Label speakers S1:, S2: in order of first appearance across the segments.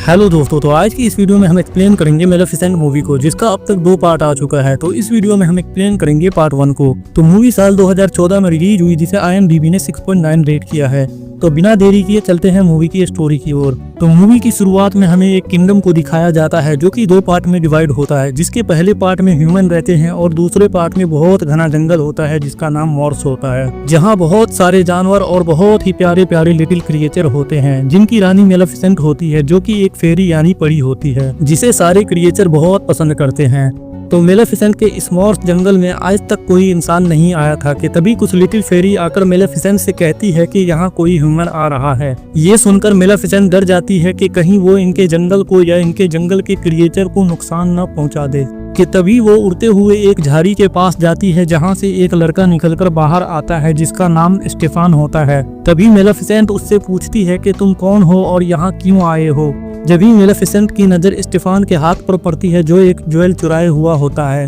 S1: Hello दोस्तों, तो आज की इस वीडियो में हम एक्सप्लेन करेंगे मेलेफिसेंट मूवी को, जिसका अब तक 2 पार्ट आ चुका है। तो इस वीडियो में हम एक्सप्लेन करेंगे पार्ट 1 को। तो मूवी साल 2014 में रिलीज हुई, जिसे IMDb ने 6.9 रेट किया है। तो बिना देरी किए चलते हैं मूवी की स्टोरी की ओर। तो मूवी की शुरुआत में हमें एक किंगडम को दिखाया जाता है, जो कि 2 पार्ट में डिवाइड होता है। जिसके पहले पार्ट में ह्यूमन रहते हैं और दूसरे पार्ट में बहुत घना जंगल होता है, जिसका नाम मॉर्स होता है, जहाँ बहुत सारे जानवर और बहुत ही प्यारे प्यारे लिटिल क्रिएचर होते हैं, जिनकी रानी मेलेफिसेंट होती है, जो कि एक फेरी यानी परी होती है, जिसे सारे क्रिएचर बहुत पसंद करते हैं। तो मेलेफिसेंट के इस मॉर्स जंगल में आज तक कोई इंसान नहीं आया था कि तभी कुछ लिटिल फेरी आकर मेलेफिसेंट से कहती है कि यहाँ कोई ह्यूमन आ रहा है। ये सुनकर मेलेफिसेंट डर जाती है कि कहीं वो इनके जंगल को या इनके जंगल के क्रिएचर को नुकसान न पहुँचा दे। कि तभी वो उड़ते हुए एक झाड़ी के पास जाती है, जहाँ से एक लड़का निकलकर बाहर आता है, जिसका नाम स्टेफान होता है। तभी मेलेफिसेंट उससे पूछती है कि तुम कौन हो और यहाँ क्यों आए हो। जब ही मेलेफिसेंट की नज़र स्टेफान के हाथ पर पड़ती है, जो एक ज्वेल चुराए हुआ होता है,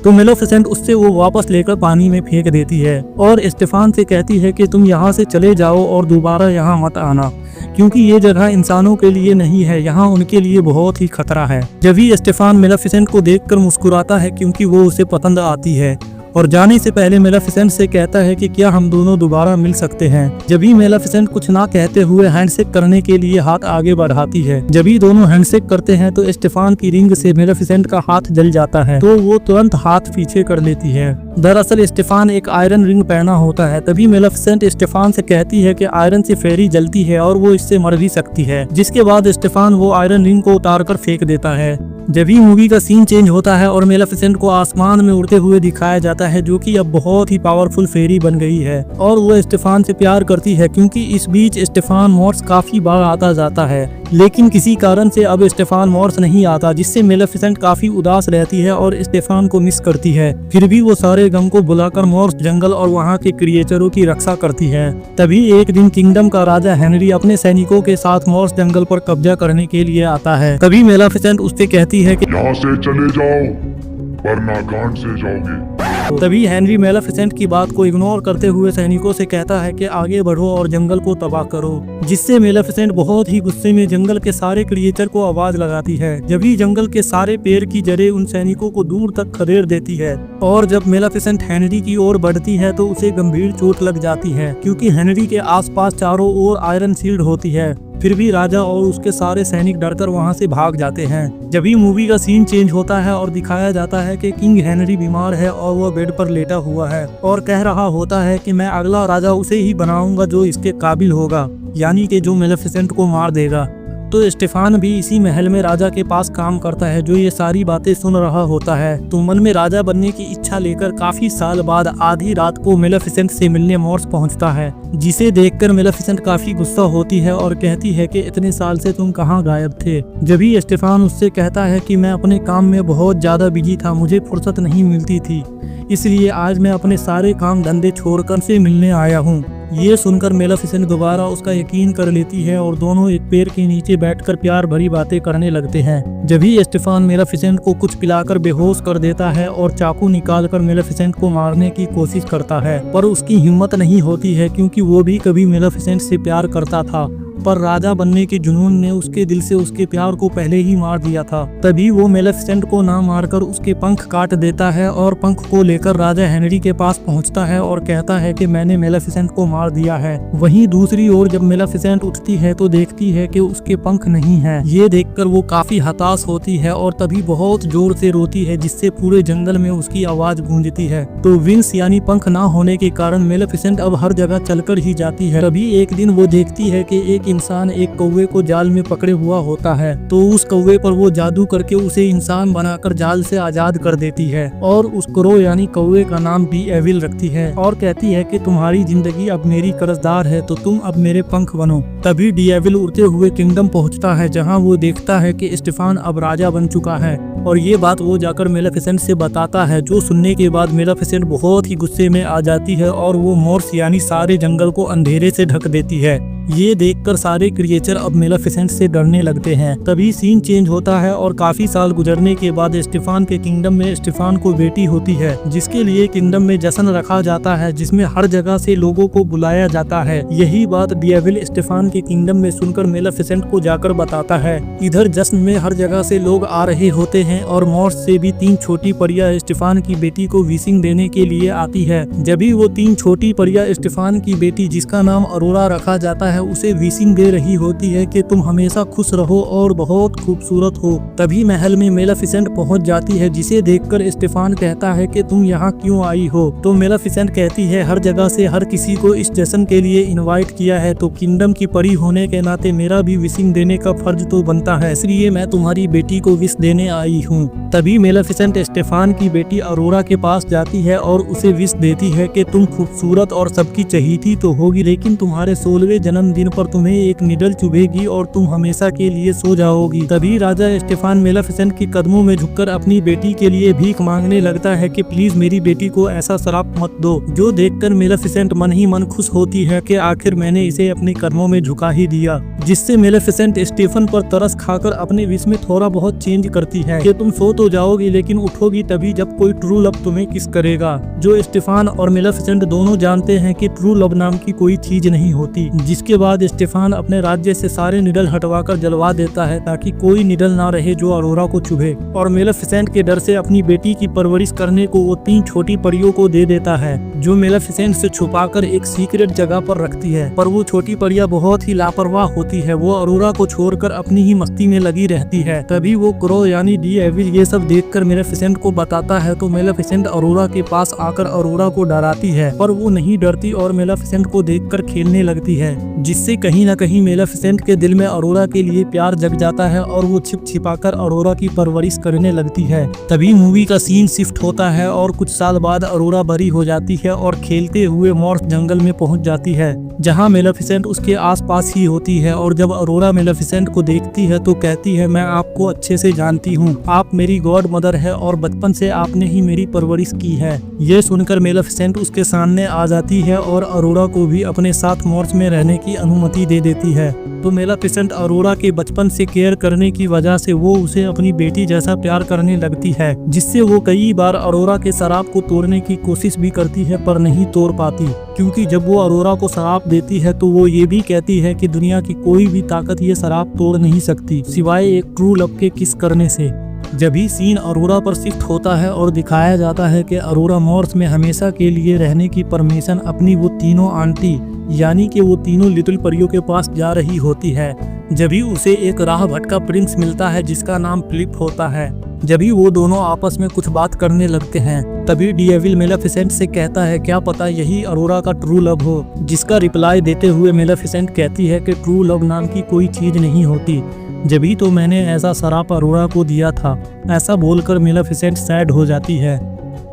S1: तो मेलेफिसेंट उससे वो वापस लेकर पानी में फेंक देती है और स्टेफान से कहती है कि तुम यहाँ से चले जाओ और दोबारा यहाँ मत आना, क्योंकि ये जगह इंसानों के लिए नहीं है, यहाँ उनके लिए बहुत ही खतरा है। जब ही स्टेफान मेलेफिसेंट को देखकर मुस्कुराता है, क्योंकि वो उसे पसंद आती है, और जाने से पहले मेलेफिसेंट से कहता है कि क्या हम दोनों दोबारा मिल सकते हैं। जब ही मेलेफिसेंट कुछ ना कहते हुए हैंडशेक करने के लिए हाथ आगे बढ़ाती है। जब ही दोनों हैंडशेक करते हैं तो स्टेफान की रिंग से मेलेफिसेंट का हाथ जल जाता है, तो वो तुरंत हाथ पीछे कर लेती है। दरअसल स्टेफान एक आयरन रिंग पहना होता है। तभी मेलेफिसेंट स्टेफान से कहती है कि आयरन से फेरी जलती है और वो इससे मर भी सकती है। जिसके बाद स्टेफान वो आयरन रिंग को उतार कर फेंक देता है। जब ही मूवी का सीन चेंज होता है और मेलेफिसेंट को आसमान में उड़ते हुए दिखाया जाता है, जो कि अब बहुत ही पावरफुल फेरी बन गई है और वो स्टेफान से प्यार करती है, क्योंकि इस बीच स्टेफान मॉर्स काफी बार आता जाता है, लेकिन किसी कारण से अब स्टेफान मॉर्स नहीं आता, जिससे मेलेफिसेंट काफी उदास रहती है और स्टेफान को मिस करती है। फिर भी वो सारे गम को बुलाकर मॉर्स जंगल और वहाँ के क्रिएचरों की रक्षा करती है। तभी एक दिन किंगडम का राजा हेनरी अपने सैनिकों के साथ मॉर्स जंगल पर कब्जा करने के लिए आता है। तभी मेलेफिसेंट उससे कहती है कि
S2: यहाँ से चले जाओ वरना गांड से जाओगे।
S1: तभी हेनरी मेलेफिसेंट की बात को इग्नोर करते हुए सैनिकों से कहता है कि आगे बढ़ो और जंगल को तबाह करो, जिससे मेलेफिसेंट बहुत ही गुस्से में जंगल के सारे क्रिएचर को आवाज लगाती है। जब ही जंगल के सारे पेड़ की जड़ें उन सैनिकों को दूर तक खदेड़ देती है, और जब मेलेफिसेंट हेनरी की ओर बढ़ती है तो उसे गंभीर चोट लग जाती है, क्योंकि हेनरी के आसपास चारों ओर आयरन शील्ड होती है। फिर भी राजा और उसके सारे सैनिक डरकर वहां से भाग जाते हैं। जब ही मूवी का सीन चेंज होता है और दिखाया जाता है कि किंग हेनरी बीमार है और वह बेड पर लेटा हुआ है और कह रहा होता है कि मैं अगला राजा उसे ही बनाऊंगा जो इसके काबिल होगा, यानी कि जो मेलेफिसेंट को मार देगा। तो स्टेफान भी इसी महल में राजा के पास काम करता है, जो ये सारी बातें सुन रहा होता है। तो मन में राजा बनने की इच्छा लेकर काफी साल बाद आधी रात को मेलेफिसेंट से मिलने मॉर्स पहुंचता है, जिसे देखकर मेलेफिसेंट काफी गुस्सा होती है और कहती है कि इतने साल से तुम कहाँ गायब थे। जब ही स्टेफान उससे कहता है कि मैं अपने काम में बहुत ज्यादा बिजी था, मुझे फुर्सत नहीं मिलती थी, इसलिए आज मैं अपने सारे काम धंधे छोड़कर से मिलने आया हूँ। ये सुनकर मेलेफिसेंट दोबारा उसका यकीन कर लेती है और दोनों एक पेड़ के नीचे बैठकर प्यार भरी बातें करने लगते हैं। जब ही स्टेफान मेलेफिसेंट को कुछ पिलाकर बेहोश कर देता है और चाकू निकालकर मेलेफिसेंट को मारने की कोशिश करता है, पर उसकी हिम्मत नहीं होती है, क्योंकि वो भी कभी मेलेफिसेंट से प्यार करता था, पर राजा बनने के जुनून ने उसके दिल से उसके प्यार को पहले ही मार दिया था। तभी वो मेलेफिसेंट को ना मारकर उसके पंख काट देता है और पंख को लेकर राजा हेनरी के पास पहुंचता है और कहता है कि मैंने मेलेफिसेंट को मार दिया है। वहीं दूसरी ओर जब मेलेफिसेंट उठती है तो देखती है कि उसके पंख नहीं है। ये देखकर वो काफी हताश होती है और तभी बहुत जोर से रोती है, जिससे पूरे जंगल में उसकी आवाज गूंजती है। तो विंग्स यानी पंख ना होने के कारण मेलेफिसेंट अब हर जगह चलकर ही जाती है। तभी एक दिन वो देखती है कि एक इंसान एक कौवे को जाल में पकड़े हुआ होता है, तो उस कौवे पर वो जादू करके उसे इंसान बनाकर जाल से आजाद कर देती है और उस क्रो यानी कौवे का नाम डी-एविल रखती है और कहती है कि तुम्हारी जिंदगी अब मेरी कर्जदार है, तो तुम अब मेरे पंख बनो। तभी डी-एविल उड़ते हुए किंगडम पहुंचता है, जहां वो देखता है कि स्टेफान अब राजा बन चुका है, और ये बात वो जाकर मेलेफिसेंट से बताता है, जो सुनने के बाद मेलेफिसेंट बहुत ही गुस्से में आ जाती है और वो मॉर्स यानी सारे जंगल को अंधेरे से ढक देती है। ये देखकर सारे क्रिएचर अब मेलेफिसेंट से डरने लगते हैं। तभी सीन चेंज होता है और काफी साल गुजरने के बाद स्टेफान के किंगडम में स्टेफान को बेटी होती है, जिसके लिए किंगडम में जश्न रखा जाता है, जिसमें हर जगह से लोगों को बुलाया जाता है। यही बात डेविल स्टेफान के किंगडम में सुनकर मेलेफिसेंट को जाकर बताता है। इधर जश्न में हर जगह से लोग आ रहे होते हैं और मॉर्स से भी 3 छोटी परियां स्टेफान की बेटी को विशिंग देने के लिए आती है। जब भी वो 3 छोटी परियां स्टेफान की बेटी, जिसका नाम अरोरा रखा जाता है, उसे विशिंग दे रही होती है कि तुम हमेशा खुश रहो और बहुत खूबसूरत हो। तभी महल में मेलेफिसेंट पहुंच जाती है, जिसे देखकर स्टेफान कहता है कि तुम यहाँ क्यों आई हो। तो मेलेफिसेंट कहती है हर जगह से हर किसी को इस जश्न के लिए इनवाइट किया है, तो किंगडम की परी होने के नाते मेरा भी विशिंग देने का फर्ज तो बनता है, इसलिए मैं तुम्हारी बेटी को विश देने आई हूँ। तभी मेलेफिसेंट स्टेफान की बेटी अरोरा के पास जाती है और उसे विश देती है कि तुम खूबसूरत और सबकी चहीती तो होगी, लेकिन तुम्हारे 16वें जन्मदिन पर तुम्हें एक निडल चुभेगी और तुम हमेशा के लिए सो जाओगी। तभी राजा स्टेफान मेलेफिसेंट के कदमों में झुककर अपनी बेटी के लिए भीख मांगने लगता है कि प्लीज मेरी बेटी को ऐसा श्राप मत दो। जो देखकर मेलेफिसेंट मन ही मन खुश होती है कि आखिर मैंने इसे अपने कदमों में झुका ही दिया, जिससे मेलेफिसेंट स्टेफन पर तरस खाकर अपने विश में थोड़ा बहुत चेंज करती है कि तुम सो तो जाओगी लेकिन उठोगी तभी जब कोई ट्रू लव तुम्हें किस करेगा। जो स्टेफान और मेलेफिसेंट दोनों जानते हैं कि ट्रू लव नाम की कोई चीज नहीं होती। जिसके बाद स्टेफान अपने राज्य से सारे निडल हटवाकर जलवा देता है ताकि कोई निडल ना रहे जो अरोरा को चुभे, और मेलेफिसेंट के डर से अपनी बेटी की परवरिश करने को वो 3 छोटी परियों को दे देता है, जो मेलेफिसेंट से छुपाकर एक सीक्रेट जगह पर रखती है। पर वो छोटी परियां बहुत ही लापरवाह होती है, वो अरोरा को छोड़कर अपनी ही मस्ती में लगी रहती है। तभी वो क्रो यानी डेविल ये सब देखकर मेलेफिसेंट को बताता है, तो मेलेफिसेंट अरोरा के पास आकर अरोरा को डराती है, पर वो नहीं डरती और मेलेफिसेंट को देखकर खेलने लगती है, जिससे कहीं न कहीं मेलेफिसेंट के दिल में अरोरा के लिए प्यार जग जाता है और वो छिप छिपाकर अरोरा की परवरिश करने लगती है। तभी मूवी का सीन शिफ्ट होता है और कुछ साल बाद अरोरा बड़ी हो जाती है और खेलते हुए मॉर्स जंगल में पहुंच जाती है, जहां मेलेफिसेंट उसके आसपास ही होती है। और जब अरोरा मेलेफिसेंट को देखती है तो कहती है, मैं आपको अच्छे से जानती हूँ, आप मेरी गॉड मदर है और बचपन से आपने ही मेरी परवरिश की है। ये सुनकर मेलेफिसेंट उसके सामने आ जाती है और अरोरा को भी अपने साथ मॉर्स में रहने की अनुमति दे देती है। तो मेलेफिसेंट अरोरा के बचपन से केयर करने की वजह से वो उसे अपनी बेटी जैसा प्यार करने लगती है, जिससे वो कई बार अरोरा के शराब को तोड़ने की कोशिश भी करती है पर नहीं तोड़ पाती, क्योंकि जब वो अरोरा को शराब देती है तो वो ये भी कहती है कि दुनिया की कोई भी ताकत ये शराब तोड़ नहीं सकती सिवाय एक ट्रू लव के किस करने से। जब ही सीन अरोरा पर शिफ्ट होता है और दिखाया जाता है कि अरोरा मॉर्स में हमेशा के लिए रहने की परमिशन अपनी वो तीनों आंटी यानी कि वो तीनों लिटिल परियों के पास जा रही होती है। जब ही उसे एक राह भटका प्रिंस मिलता है जिसका नाम फिलिप होता है। जब ही वो दोनों आपस में कुछ बात करने लगते हैं, तभी डेविल मेलेफिसेंट से कहता है क्या पता यही अरोरा का ट्रू लव हो, जिसका रिप्लाई देते हुए मेलेफिसेंट कहती है कि ट्रू लव नाम की कोई चीज नहीं होती, जब ही तो मैंने ऐसा शराप अरोरा को दिया था। ऐसा बोलकर मेलेफिसेंट सैड हो जाती है।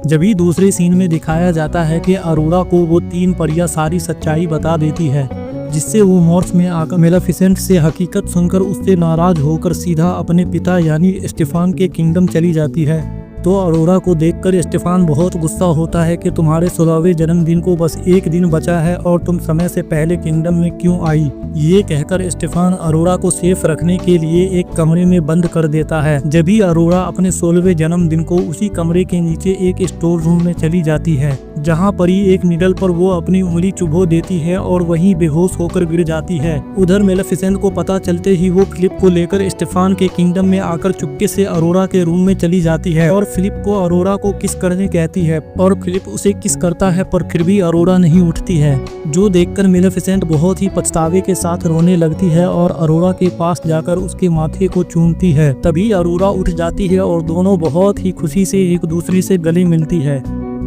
S1: जब ही दूसरे सीन में दिखाया जाता है कि अरोरा को वो 3 परियां सारी सच्चाई बता देती है, जिससे वो मॉर्स में आकर मेलेफिसेंट से हकीकत सुनकर उससे नाराज होकर सीधा अपने पिता यानी स्टेफान के किंगडम चली जाती है। तो अरोरा को देखकर स्टेफान बहुत गुस्सा होता है कि तुम्हारे 16वें जन्मदिन को बस 1 दिन बचा है और तुम समय से पहले किंगडम में क्यों आई। ये कहकर स्टेफान अरोरा को सेफ रखने के लिए एक कमरे में बंद कर देता है। जब भी अरोरा अपने 16वें जन्मदिन को उसी कमरे के नीचे एक स्टोर रूम में चली जाती है, जहाँ परी एक निडल पर वो अपनी उंगली चुभो देती है और वहीं बेहोश होकर गिर जाती है। उधर मेलेफिसेंट को पता चलते ही वो फिलिप को लेकर स्टेफान के किंगडम में आकर चुपके से अरोरा के रूम में चली जाती है और फिलिप को अरोरा को किस करने कहती है, और फिलिप उसे किस करता है पर फिर भी अरोरा नहीं उठती है, जो देखकर मेलेफिसेंट बहुत ही पछतावे के साथ रोने लगती है और अरोरा के पास जाकर उसके माथे को चूमती है। तभी अरोरा उठ जाती है और दोनों बहुत ही खुशी से एक दूसरे से गले मिलती है।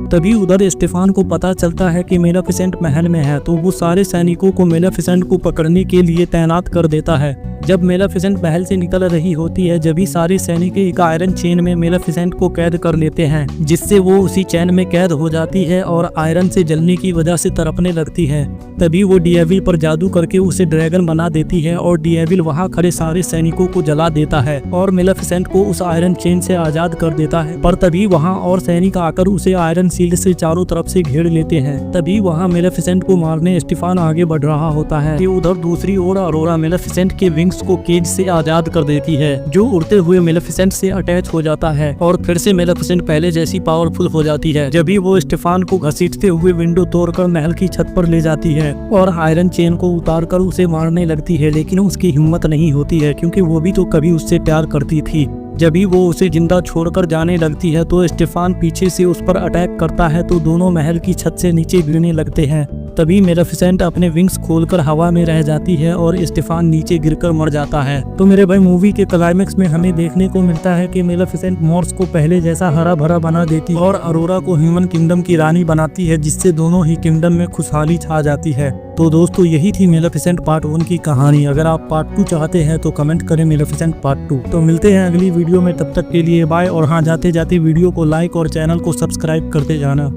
S1: तभी उधर स्टेफान को पता चलता है कि मेलेफिसेंट महल में है, तो वो सारे सैनिकों को मेलेफिसेंट को पकड़ने के लिए तैनात कर देता है। जब मेलेफिसेंट महल से निकल रही होती है जब सारे सैनिक एक आयरन चेन में मेलेफिसेंट को कैद कर लेते हैं, जिससे वो उसी चैन में कैद हो जाती है और आयरन से जलने की वजह से तड़पने लगती है। तभी वो डेविल पर जादू करके उसे ड्रैगन बना देती है और डेविल वहां खड़े सारे सैनिकों को जला देता है और मेलेफिसेंट को उस आयरन चेन से आजाद कर देता है। पर तभी वहां और सैनिक आकर उसे आयरन शील्ड से चारों तरफ से घेर लेते हैं। तभी वहां मेलेफिसेंट को मारने स्टीफान आगे बढ़ रहा होता है कि उधर दूसरी ओर अरोरा मेलेफिसेंट के विंग्स को केज से आजाद कर देती है, जो उड़ते हुए मेलेफिसेंट से अटैच हो जाता है और फिर से मेलेफिसेंट पहले जैसी पावरफुल हो जाती है। जब भी वो स्टीफान को घसीटते हुए विंडो तोड़कर महल की छत पर ले जाती है और आयरन चेन को उतारकर उसे मारने लगती है, लेकिन उसकी हिम्मत नहीं होती है क्योंकि वो भी तो कभी उससे प्यार करती थी। जब भी वो उसे जिंदा छोड़कर जाने लगती है तो स्टीफान पीछे से उस पर अटैक करता है तो दोनों महल की छत से नीचे गिरने लगते हैं। तभी मेलेफिसेंट अपने विंग्स खोलकर हवा में रह जाती है और स्टीफान नीचे गिरकर मर जाता है। तो मेरे भाई मूवी के क्लाइमेक्स में हमें देखने को मिलता है कि मेलेफिसेंट मॉर्स को पहले जैसा हरा भरा बना देती है और अरोरा को ह्यूमन किंगडम की रानी बनाती है, जिससे दोनों ही किंगडम में खुशहाली छा जाती है। तो दोस्तों यही थी मेलेफिसेंट पार्ट 1 की कहानी। अगर आप पार्ट 2 चाहते हैं तो कमेंट करें मेलेफिसेंट पार्ट 2। तो मिलते हैं अगली वीडियो में, तब तक के लिए बाय। और हाँ, जाते जाते वीडियो को लाइक और चैनल को सब्सक्राइब करते जाना।